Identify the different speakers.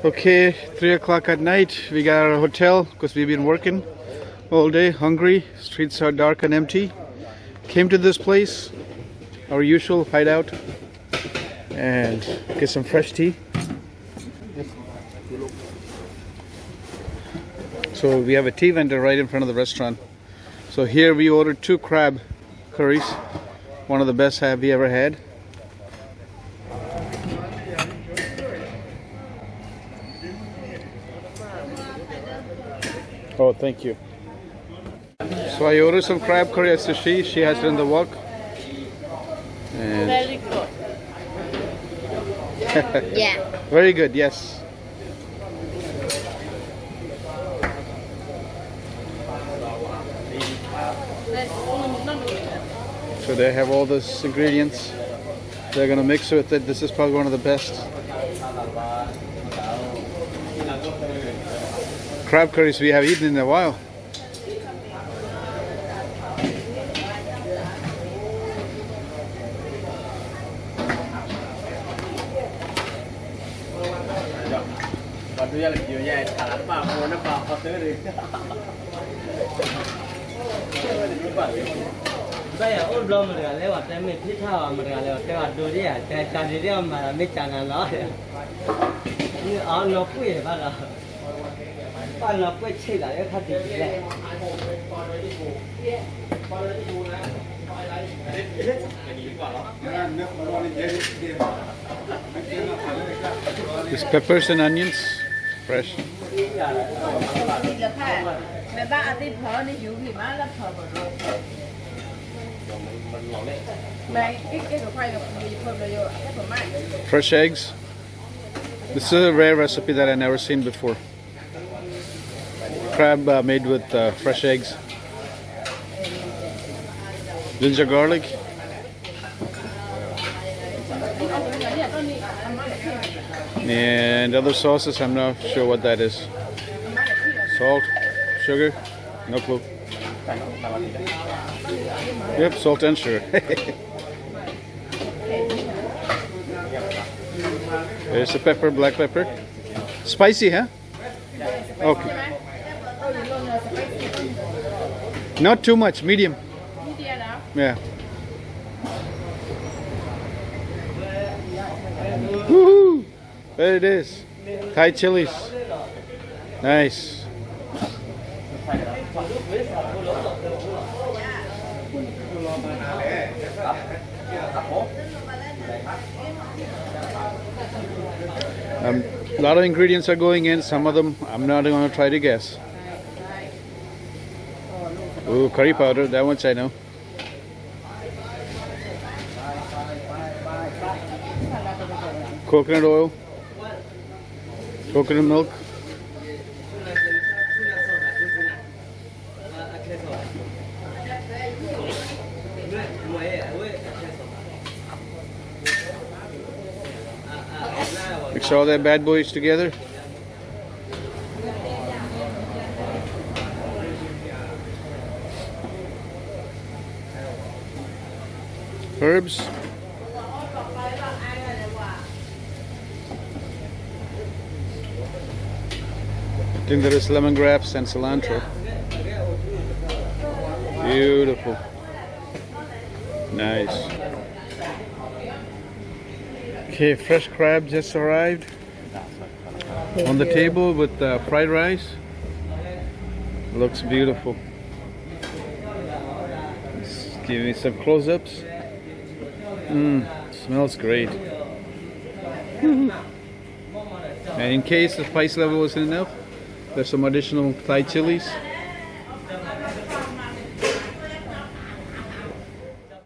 Speaker 1: Okay, 3 o'clock at night. We got our hotel because we've been working all day, hungry. Streets are dark and empty. Came to this place, our usual hideout, and get some fresh tea. So we have a tea vendor right in front of the restaurant. So here we ordered 2 crab curries, one of the best we ever had. Oh, thank you. So I ordered some crab curry at Sushi. She has done the walk. And
Speaker 2: Very good. Yeah.
Speaker 1: very good, yes. So they have all those ingredients. They're gonna mix with it. This is probably one of the best crab curries we have eaten in a while.
Speaker 3: Saya belum lewat, saya mesti tahu mereka lewat dulu dia, saya cari dia mana mesti lah. Ini anak punya mana, anak punya cila ya tadi le.
Speaker 1: These peppers and onions, fresh. Fresh eggs. This is a rare recipe that I've never seen before. Crab made with fresh eggs. Ginger garlic. And other sauces, I'm not sure what that is. Salt, sugar, no clue. Yep, salt and sugar. There's the pepper, black pepper. Spicy, huh? Okay. Not too much, medium. Yeah. Woohoo! There it is. Thai chilies. Nice. A lot of ingredients are going in. Some of them I'm not going to try to guess. Ooh, curry powder. That much I know. Coconut oil. Coconut milk. Mix all that bad boys together. Herbs. I think there is lemongrass and cilantro. Beautiful. Nice. Okay, fresh crab just arrived on the table with fried rice. Looks beautiful. Let's give me some close-ups. Smells great. And in case the spice level wasn't enough, there's some additional Thai chilies.